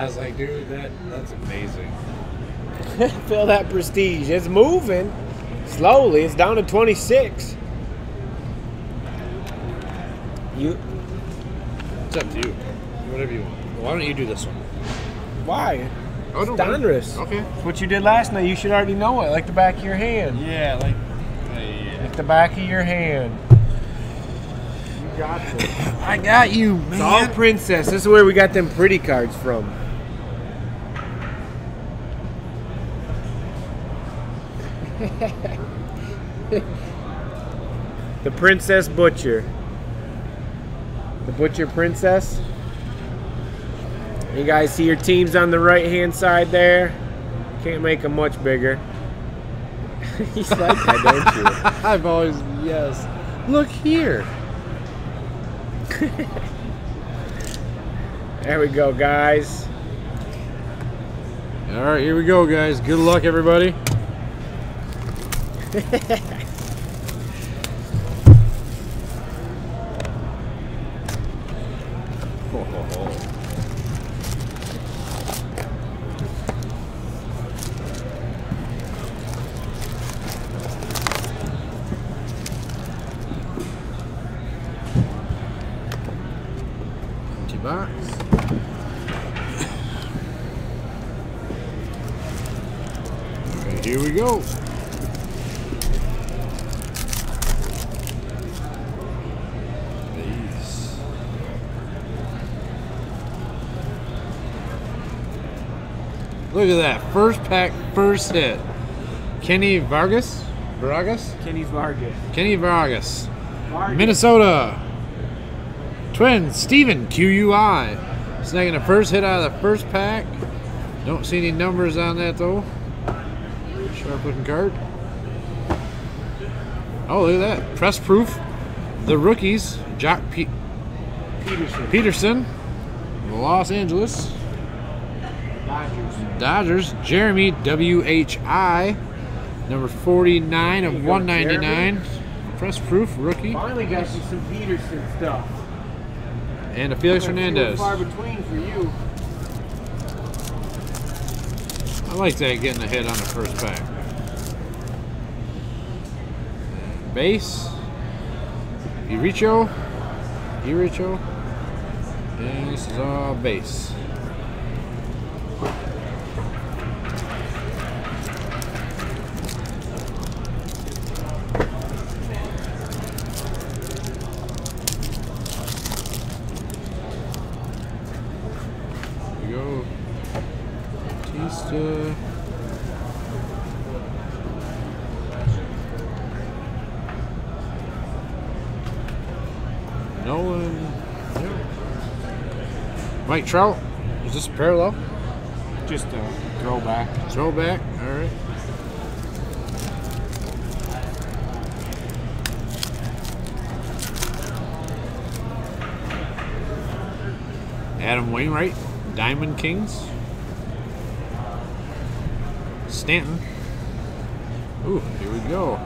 I was like, dude, that's amazing. Feel that prestige. It's moving slowly. It's down to 26. It's up to you. Whatever you want. Why don't you do this one? Why? Oh, no, Donruss. Okay. It's what you did last night. You should already know it, like the back of your hand. Yeah, like The back of your hand. You got this. I got you, man. It's all princess. This is where we got them pretty cards from. The Princess Butcher. The Butcher Princess. You guys see your teams on the right hand side there? Can't make them much bigger. You like that, don't you? I've always, yes. Look here. There we go, guys. All right, here we go, guys. Good luck, everybody. Empty box. Okay, here we go. Look at that. First pack, first hit. Kenny Vargas? Kenny Vargas. Kenny Vargas. Minnesota. Twins, Steven, QUI. Snagging the first hit out of the first pack. Don't see any numbers on that, though. Sharp looking card. Oh, look at that. Press proof. The rookies, Jock Peterson. Los Angeles. Dodgers, Jeremy, WHI, number 49 of 199. Press proof, rookie. Finally got you some Peterson stuff. And a Felix Hernandez. Far between for you. I like that, getting a hit on the first pack. Base, Iricho, and this is all base. Go Batista. Nolan. Yep. Mike Trout. Is this parallel? Just a throwback. Throwback. All right. Adam Wainwright, Diamond Kings. Stanton. Ooh, here we go.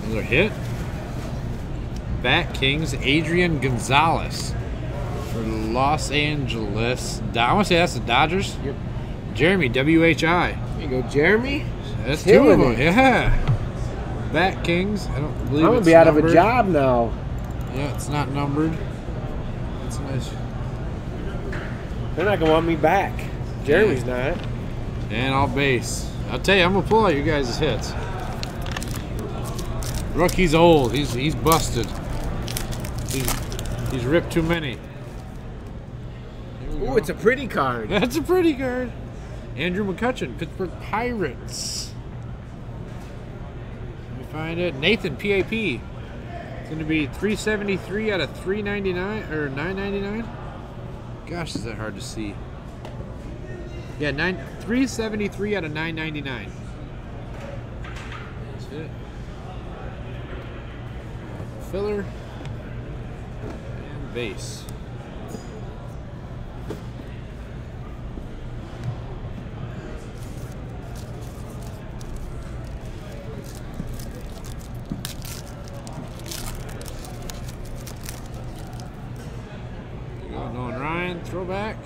Another hit. Bat Kings, Adrian Gonzalez for Los Angeles. I want to say that's the Dodgers. Yep. Jeremy, WHI. There you go, Jeremy. That's two of them. Yeah. Bat Kings. I don't believe I'm gonna it's be out of a numbered. job now. Yeah, it's not numbered. That's nice. They're not gonna want me back. Jeremy's not. And all base. I'll tell you, I'm gonna pull out you guys' hits. Rookie's old. He's busted. He's ripped too many. Ooh, it's a pretty card. That's a pretty card. Andrew McCutcheon, Pittsburgh Pirates. Let me find it. Nathan, PAP. It's going to be 373 out of 399 or 999. Gosh, is that hard to see? Yeah, 373 out of 999. That's it. Filler and base. Nolan Ryan, throwback.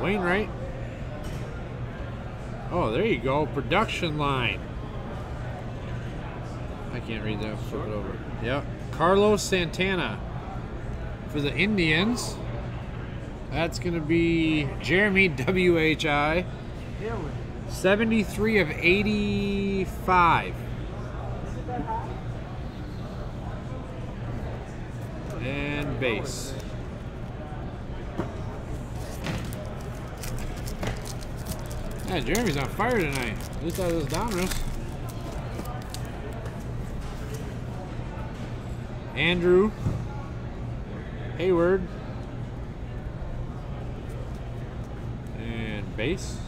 Wainwright. Oh, there you go. Production line. I can't read that. Flip it over. Yep. Carlos Santana for the Indians. That's going to be Jeremy WHI. 73 of 85. And base. Yeah, Jeremy's on fire tonight. At least out of this Donruss. Andrew Hayward. And base.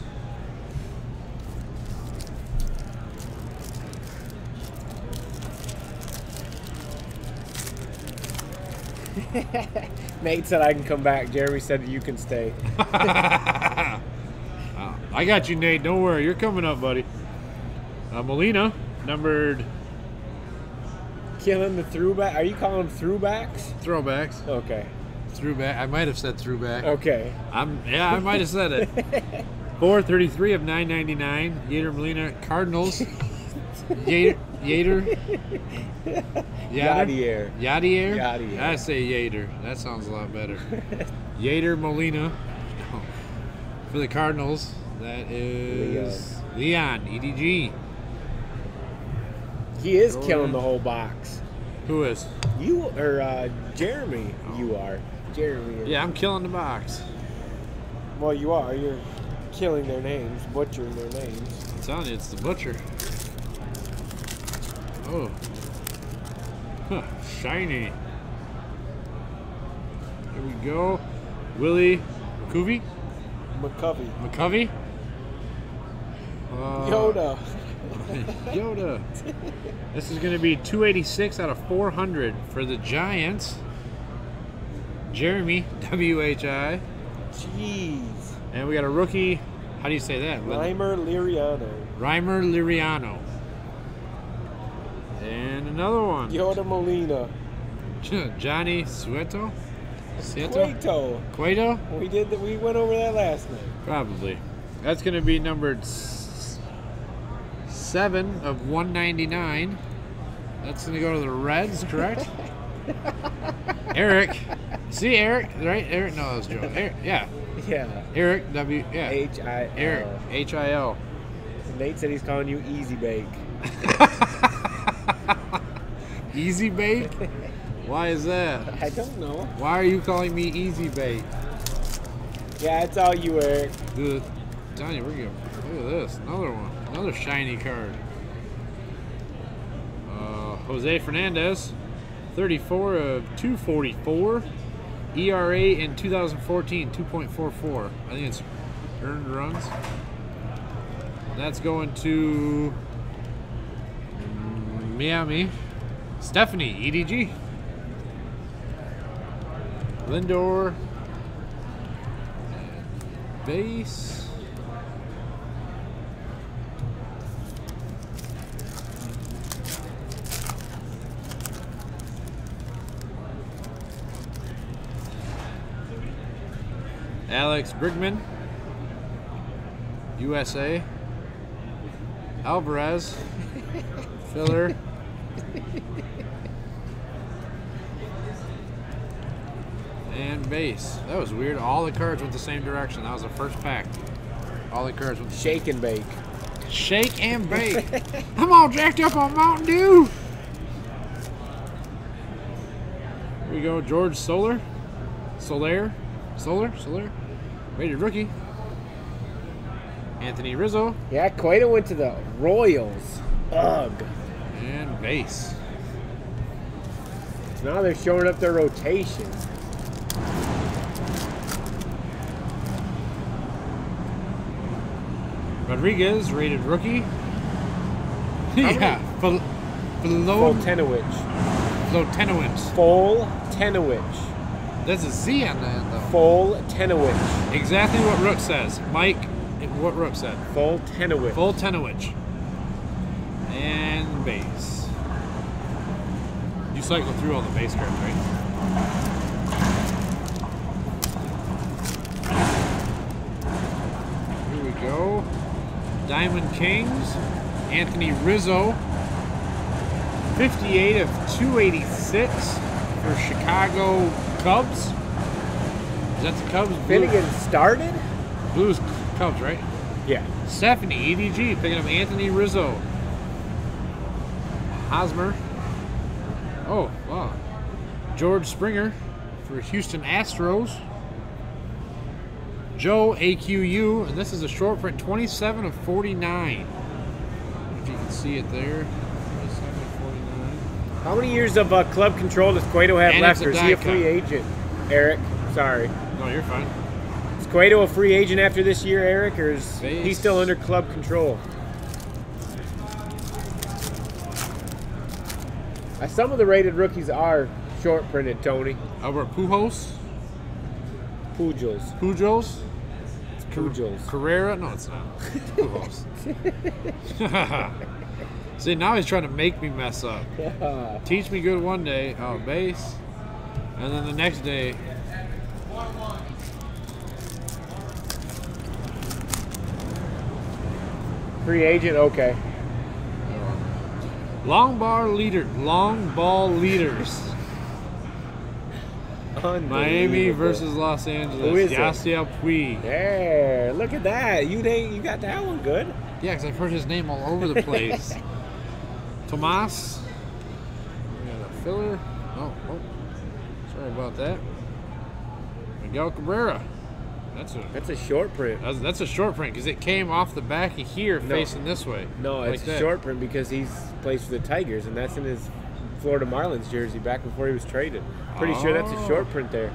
Nate said I can come back. Jeremy said you can stay. I got you, Nate. Don't worry. You're coming up, buddy. Molina, numbered... Killing the throwback. Are you calling them throwbacks? Throwbacks. Okay. Throwback. I might have said throwback. Okay. Yeah, I might have said it. 433 of 999. Yater Molina, Cardinals. Yater. Yadier. Yadier? I say Yater. That sounds a lot better. Yater Molina for the Cardinals. That is Leon EDG. He is killing the whole box. Who is? You or Jeremy? Oh. You are. Jeremy. Yeah, I'm killing the box. Well, you are. You're killing their names, butchering their names. I'm telling you, it's the butcher. Oh. Huh, shiny. There we go. Willie McCovey. McCovey. Yoda. Yoda. This is going to be 286 out of 400 for the Giants. Jeremy WHI. Jeez. And we got a rookie. How do you say that? Reimer Liriano. And another one. Yoda Molina. Johnny Cueto. Cueto. We went over that last night. Probably. That's going to be numbered 7 of 199. That's going to go to the Reds, correct? Eric. See Eric, right? Eric. No, that was Joe. Eric, yeah. Yeah. Eric W. Yeah. H-I-L. Eric H-I-L. Nate said he's calling you Easy Bake. Easy Bake? Why is that? I don't know. Why are you calling me Easy Bake? Yeah, it's all you, Eric. Dude, Johnny, we're good. Look at this. Another one. Another shiny card. Jose Fernandez. 34 of 244. ERA in 2014, 2.44. I think it's earned runs. That's going to Miami. Stephanie, EDG. Lindor. Base. Alex Brigman, USA. Alvarez, filler. And base. That was weird. All the cards went the same direction. That was the first pack. All the cards went the same. Shake and bake. Shake and bake. I'm all jacked up on Mountain Dew. Here we go. George Soler. Rated rookie. Anthony Rizzo. Yeah, Cueto went to the Royals. Ugh. And base. So now they're showing up their rotation. Rodriguez, rated rookie. Yeah. Foltynewicz. There's a Z on the end, though. Foltynewicz. Exactly what Rook says. Mike, what Rook said. Foltynewicz. And base. You cycle through all the base cards, right? go. Diamond Kings, Anthony Rizzo. 58 of 286 for Chicago Cubs. Is that the Cubs? Finnegan started? Blues Cubs, right? Yeah. Stephanie, EDG, picking up Anthony Rizzo. Hosmer. Oh, wow. George Springer for Houston Astros. Joe, AQU, and this is a short print, 27 of 49. If you can see it there. 27 of 49. How many years of club control does Cueto have And left, it's or a is he a die free cut. agent? Eric, sorry. No, you're fine. Is Cueto a free agent after this year, Eric, or is he Base. still under club control? Some of the rated rookies are short printed, Tony. Albert Pujols. Pujols. Pujols. Pujols. Carrera. No, it's not. Pujols. See, now he's trying to make me mess up. Teach me good one day. Oh, base. And then the next day. Free agent, okay. Long ball leaders. Miami versus Los Angeles. Who is it? Yasiel Puig. There, look at that. You got that one good. Yeah, because I've heard his name all over the place. Tomas. We got a filler. Oh, sorry about that. Miguel Cabrera. That's a short print. That's a short print because it came off the back of here facing this way. No, like it's that. a short print because he's plays for the Tigers, and that's in his Florida Marlins jersey back before he was traded. Pretty sure that's a short print there.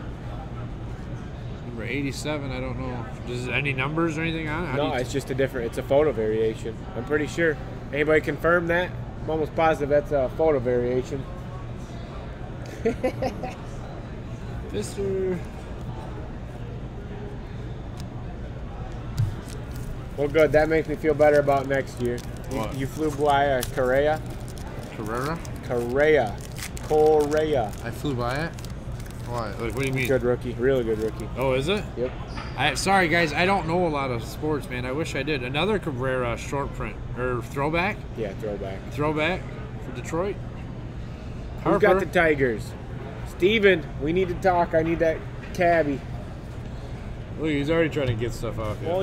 Number 87, I don't know. Does any numbers or anything on it? No, it's just it's a photo variation. I'm pretty sure. Anybody confirm that? I'm almost positive that's a photo variation. Mr. Well, good. That makes me feel better about next year. What? You flew by Correa? Carrera? Correa. I flew by it? What? What do you mean? Good rookie. Really good rookie. Oh, is it? Yep. Sorry, guys. I don't know a lot of sports, man. I wish I did. Another Cabrera short print. Or throwback? Yeah, throwback. Throwback for Detroit. Who's got the Tigers? Steven, we need to talk. I need that cabbie. Look, he's already trying to get stuff off. Oh,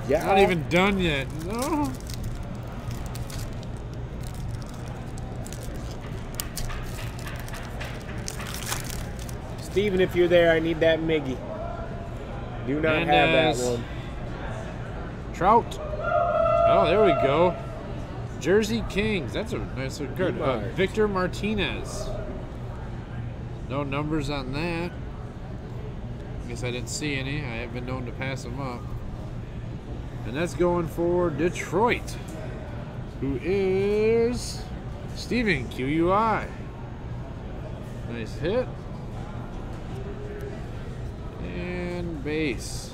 yeah. Not even done yet. No. Steven, if you're there, I need that Miggy. Do not have that one. Trout. Oh, there we go. Jersey Kings. That's a nice card. Victor Martinez. No numbers on that. Guess I didn't see any. I have been known to pass them up. And that's going for Detroit, who is Steven QUI. Nice hit. And base.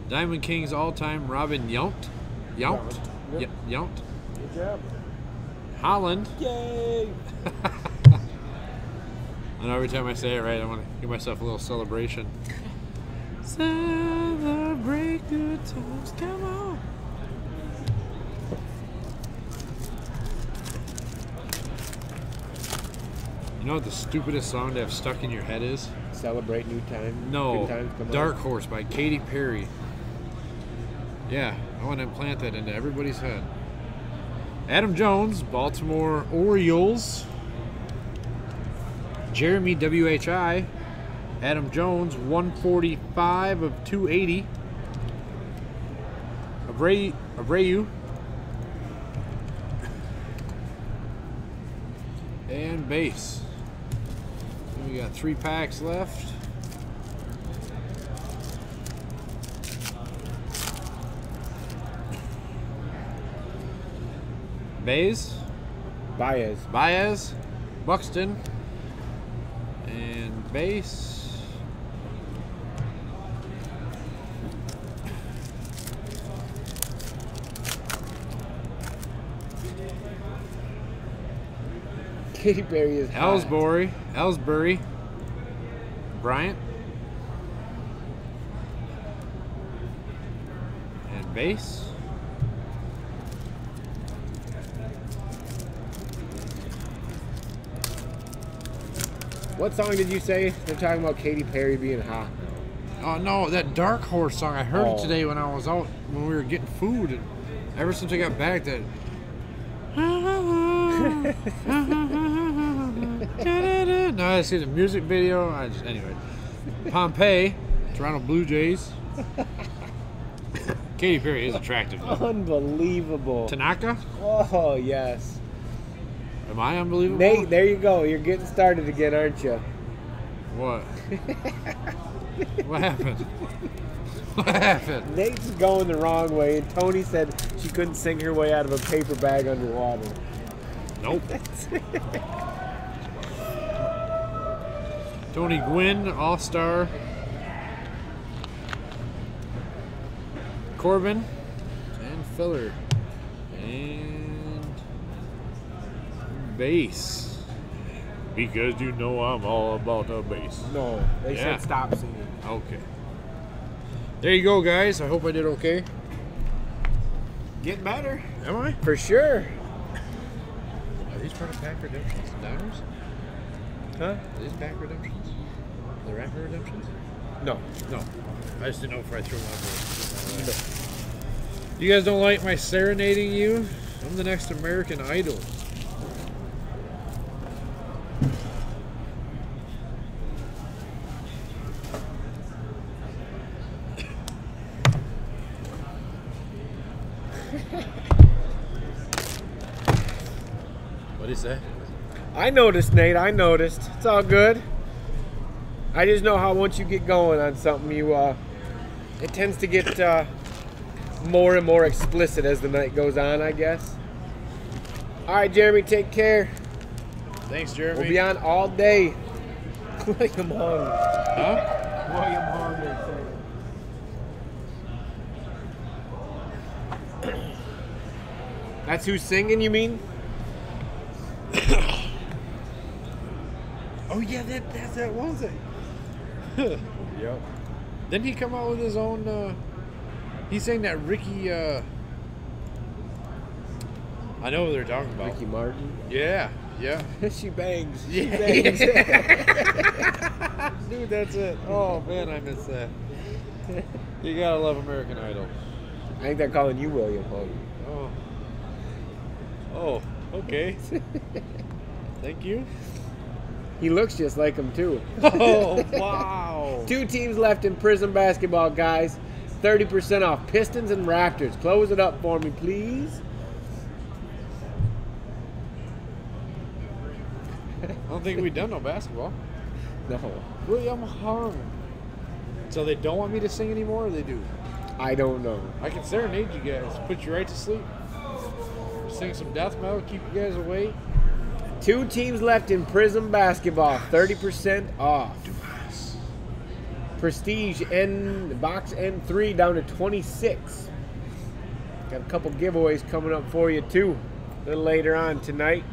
Diamond Kings all-time Robin Yount. Yep. Yount. Good job. Holland. Yay! I know every time I say it right, I want to give myself a little celebration. Celebrate good times, come on. You know what the stupidest song to have stuck in your head is? Celebrate new time. No, Good times come Dark on. Horse by Katy Perry. Yeah, I want to implant that into everybody's head. Adam Jones, Baltimore Orioles. Jeremy WHI. Adam Jones, 145 of 280. Abreu. And base. We got 3 packs left. Baez, Buxton, and base. Katy Perry is hot. Ellsbury, Bryant, and base. What song did you say? They're talking about Katy Perry being hot. Oh no, that Dark Horse song. I heard it today when I was out when we were getting food, and ever since I got back, that. Now I see the music video. Anyway, Pompey, Toronto Blue Jays. Katy Perry is attractive, though. Unbelievable. Tanaka? Oh, yes. Am I unbelievable? Nate, there you go. You're getting started again, aren't you? What? What happened? What happened? Nate's going the wrong way, and Tony said she couldn't sing her way out of a paper bag underwater. Nope. Tony Gwynn, All-Star. Corbin and Filler. And base. Because you know I'm all about the base. No, they said stop singing. Okay. There you go, guys. I hope I did okay. Getting better. Am I? For sure. Are these part of pack redemptions? Donruss? Huh? Are these pack redemptions? The rapper redemptions? No. No. I just didn't know if I threw them out there. You guys don't like my serenading you? I'm the next American Idol. What is that? I noticed, Nate. I noticed. It's all good. I just know how once you get going on something, it tends to get more and more explicit as the night goes on, I guess. All right, Jeremy, take care. Thanks, Jeremy. We'll be on all day. William Hung. Huh? William Hung. That's who's singing, you mean? Oh yeah, that was it. Yep. Didn't he come out with his own? He's saying that Ricky. I know what they're talking about. Ricky Martin. Yeah, yeah. She bangs. She Yeah. bangs. Dude, that's it. Oh man, I miss that. You gotta love American Idol. I think they're calling you William Hung. Oh. Oh. Okay. Thank you. He looks just like him too. Oh wow. 2 teams left in Prism basketball, guys. 30% off. Pistons and Raptors. Close it up for me, please. I don't think we've done no basketball. No. William Hung. So they don't want me to sing anymore, or they do? I don't know. I can serenade you guys, put you right to sleep. Sing some death metal, keep you guys awake. 2 teams left in Prism basketball. 30% off. Prestige box N3 down to 26. Got a couple giveaways coming up for you too a little later on tonight.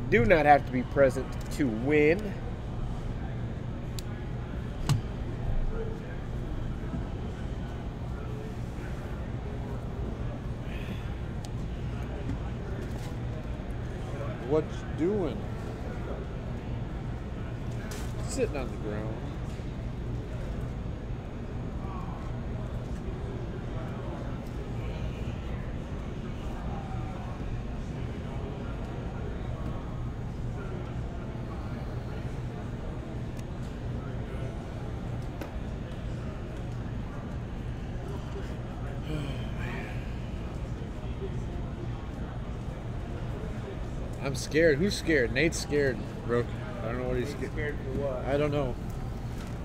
Do not have to be present to win. What you doing? Sitting on the ground. I'm scared. Who's scared? Nate's scared, bro. I don't know what he's scared. Scared for what? I don't know.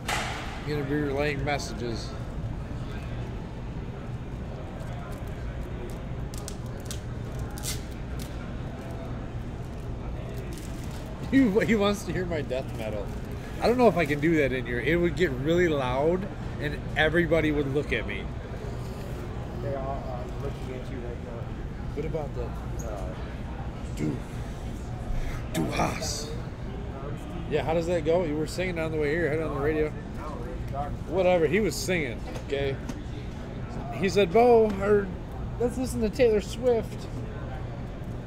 I'm gonna be relaying messages. He wants to hear my death metal. I don't know if I can do that in here. It would get really loud, and everybody would look at me. They are looking at you right now. What about the dude? Donruss. Yeah, how does that go? You were singing on the way here, I heard it on the radio. Whatever, he was singing, okay? He said, Bo, let's listen to Taylor Swift.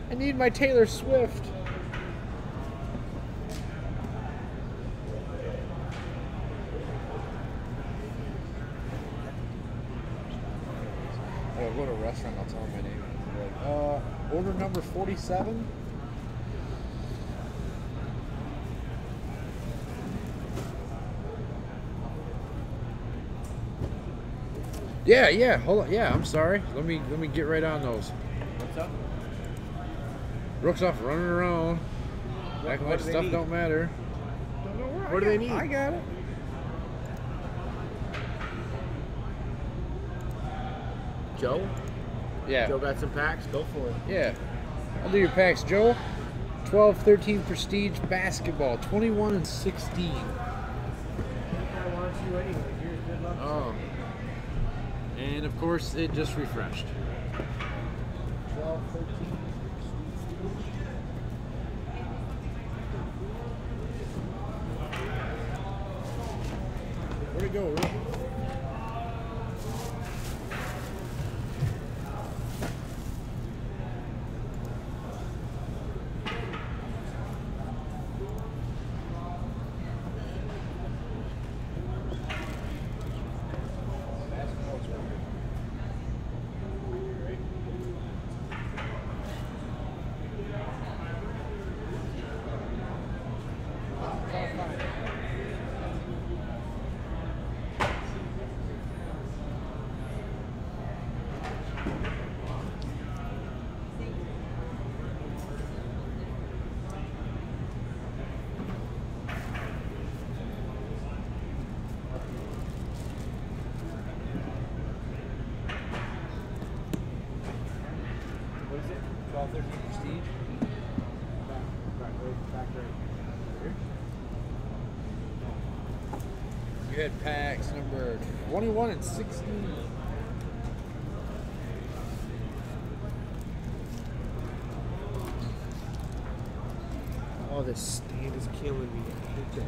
I need my Taylor Swift. I'll go to a restaurant, I'll tell them my name. Like, order number 47. Yeah, hold on. Yeah, I'm sorry. Let me get right on those. What's up? Rook's off running around. Acting like stuff don't matter. Don't know what do they need? I got it. Joe? Yeah. Joe got some packs? Go for it. Yeah. I'll do your packs, Joe. 12, 13 Prestige Basketball. 21 and 16. I want you anyway. Here's good luck. Oh. And of course, it just refreshed. 12, 13. Where'd it go, Rick? What is it? 12, 13 Prestige? Back right. You had packs number 21 and 16. Oh, this stand is killing me. I hate that.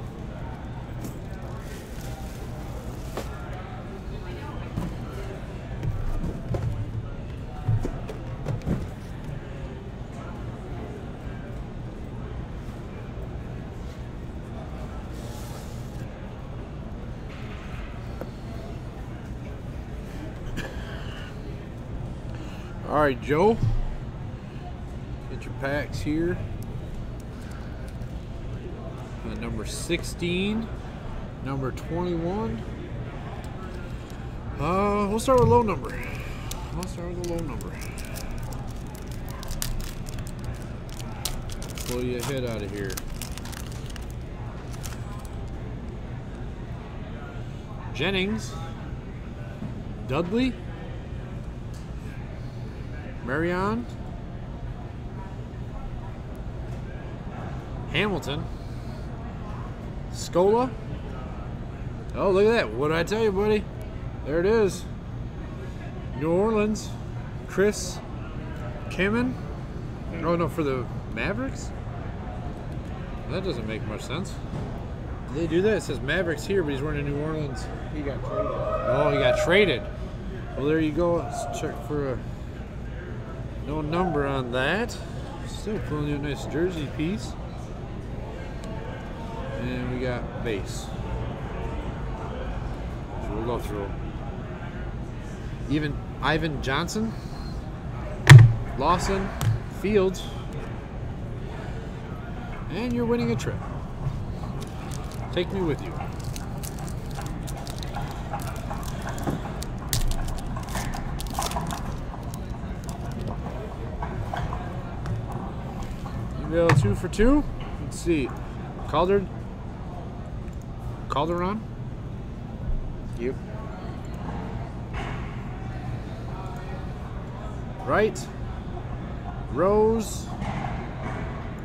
All right, Joe. Get your packs here. Number 16, number 21. We'll start with low number. I'll start with a low number. Pull your head out of here. Jennings, Dudley, Marion, Hamilton, Scola. Oh, look at that. What did I tell you, buddy? There it is. New Orleans, Chris Kamen. Oh, no, for the Mavericks? That doesn't make much sense. Did they do that? It says Mavericks here, but he's wearing a New Orleans. He got traded. Oh, he got traded. Well, there you go. Let's check for a no number on that. Still pulling you a nice jersey piece. And we got base. So we'll go through. Even Ivan Johnson, Lawson, Fields, and you're winning a trip. Take me with you. Email 2 for 2. Let's see. Calderon. Yep. Right. Rose.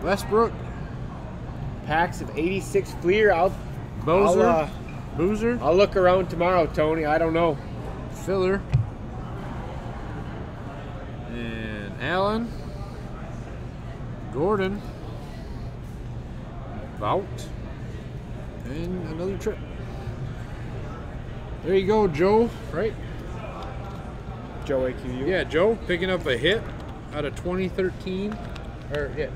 Westbrook. Packs of 86 Fleer. Boozer. I'll look around tomorrow, Tony. I don't know. Filler. And Allen. Gordon. Vault. And another trip. There you go, Joe, right? Joe AQU. Yeah, Joe picking up a hit out of 2013, or yeah,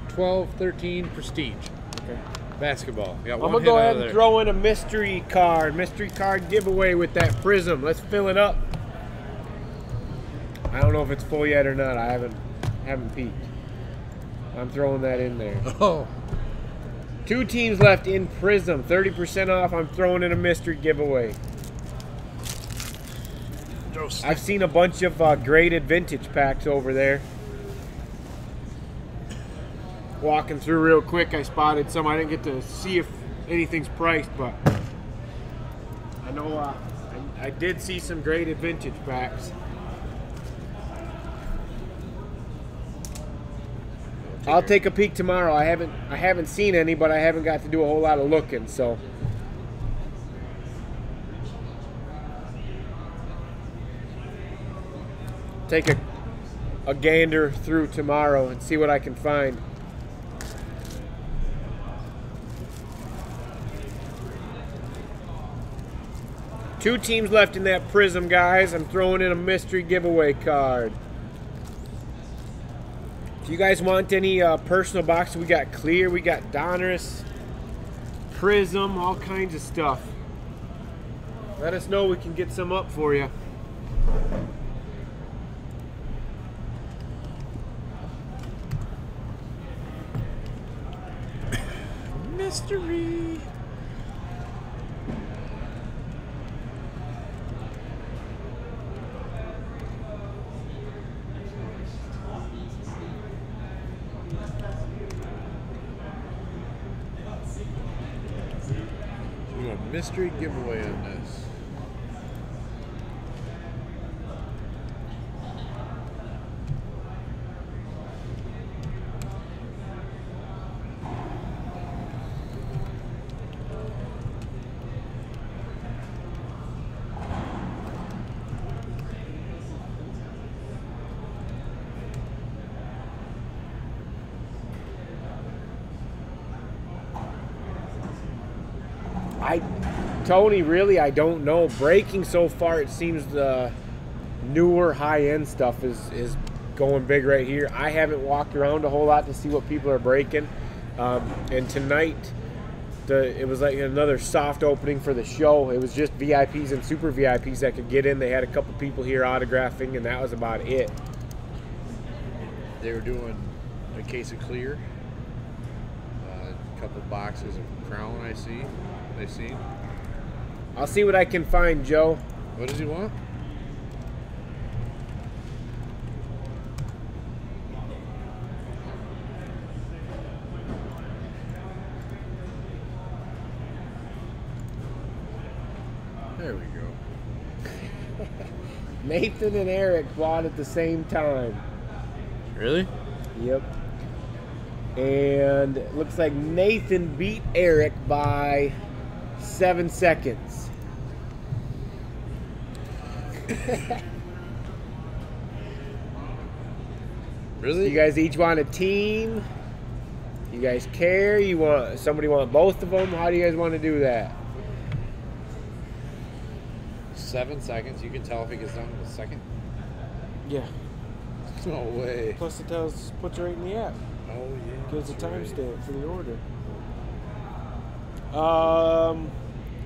12-13 Prestige. Okay. Basketball. Got I'm one gonna hit go out ahead of and there. throw in a mystery card giveaway with that Prism. Let's fill it up. I don't know if it's full yet or not. I haven't peeked. I'm throwing that in there. Oh. 2 teams left in Prism. 30% off. I'm throwing in a mystery giveaway. I've seen a bunch of graded vintage packs over there. Walking through real quick, I spotted some. I didn't get to see if anything's priced, but I know I did see some graded vintage packs. I'll take a peek tomorrow. I haven't seen any, but I haven't got to do a whole lot of looking, so. Take a gander through tomorrow and see what I can find. Two teams left in that Prism, guys. I'm throwing in a mystery giveaway card. If you guys want any personal boxes, we got clear, we got Donruss, Prism, all kinds of stuff. Let us know, we can get some up for you. Mystery. We got a mystery giveaway on this. Tony, really, I don't know. Breaking so far, it seems the newer high-end stuff is going big right here. I haven't walked around a whole lot to see what people are breaking. And tonight, it was like another soft opening for the show. It was just VIPs and super VIPs that could get in. They had a couple people here autographing, and that was about it. They were doing a case of clear, a couple boxes of Crown. I see. I'll see what I can find, Joe. What does he want? There we go. Nathan and Eric bought at the same time. Really? Yep. And it looks like Nathan beat Eric by 7 seconds. Really? You guys each want a team? You guys care? Somebody want both of them? How do you guys want to do that? 7 seconds. You can tell if it gets done in a second. Yeah. No way. Plus it puts it right in the app. Oh yeah. Gives a timestamp for the order.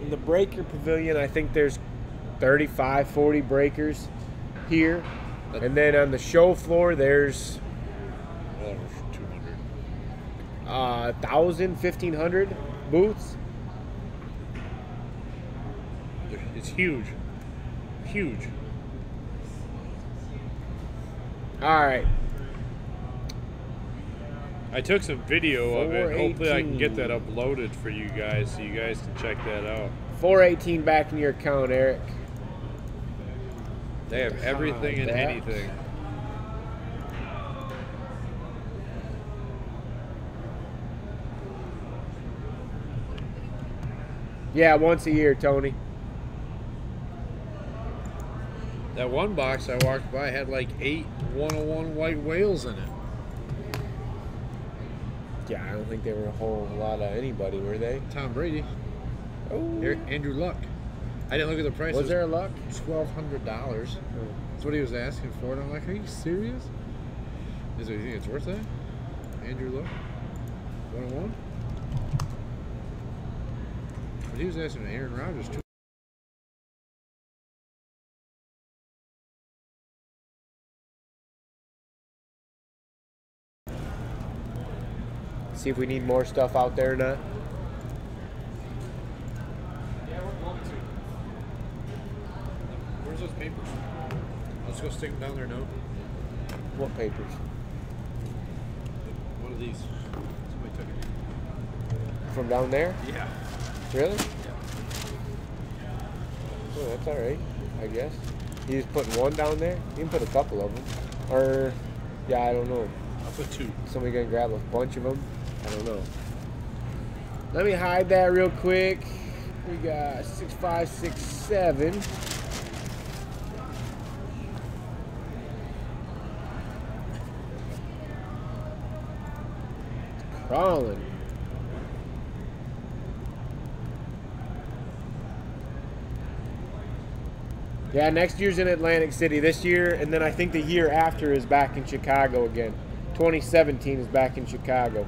In the breaker pavilion, I think there's 35, 40 breakers here. And then on the show floor, there's 200. 1,000, 1,500 booths. It's huge. Huge. All right. I took some video of it. Hopefully I can get that 418. uploaded for you guys so you guys can check that out. 418 back in your account, Eric. They have everything and that. anything. Yeah, once a year, Tony. That one box I walked by had like 8 101 white whales in it. Yeah, I don't think they were a whole lot of anybody, were they? Tom Brady. Oh. Andrew Luck. I didn't look at the price. Was there a Luck? $1,200. That's what he was asking for, and I'm like, are you serious? Is it, you think it's worth that? Andrew Luck? 101? But he was asking Aaron Rodgers too. See if we need more stuff out there or not. Yeah, we're going to. Where's those papers? Let's go stick them down there now. What papers? One of these. Somebody took it. From down there? Yeah. Really? Yeah. Oh, that's alright, I guess. You just putting one down there? You can put a couple of them. Or, yeah, I don't know. I'll put 2. Somebody gonna grab a bunch of them? I don't know. Let me hide that real quick. We got 6, 5, 6, 7. Crawling. Yeah, next year's in Atlantic City. This year, and then I think the year after is back in Chicago again. 2017 is back in Chicago.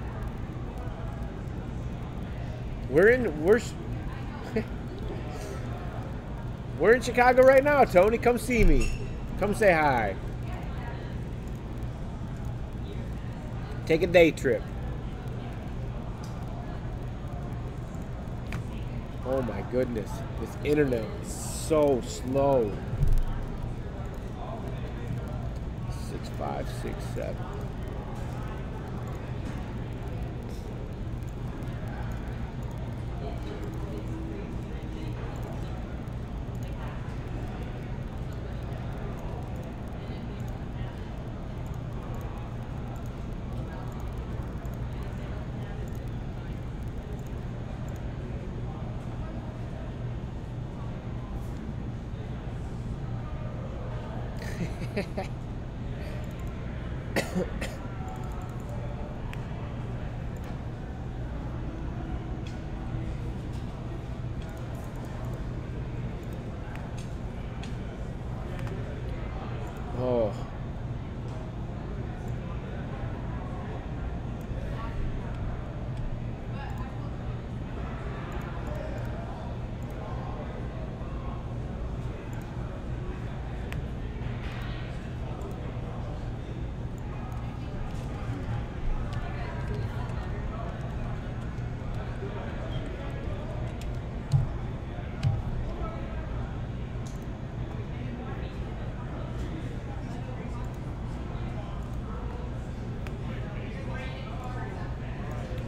We're in Chicago right now, Tony. Come see me. Come say hi. Take a day trip. Oh my goodness. This internet is so slow. 6, 5, 6, 7. Oh.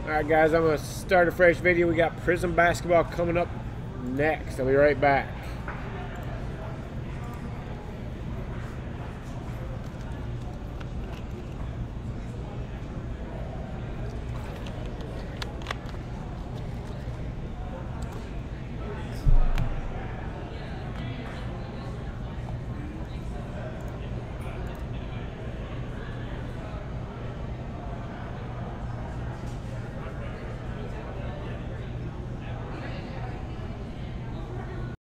Alright guys, I'm going to start a fresh video. We got Prism basketball coming up next. I'll be right back.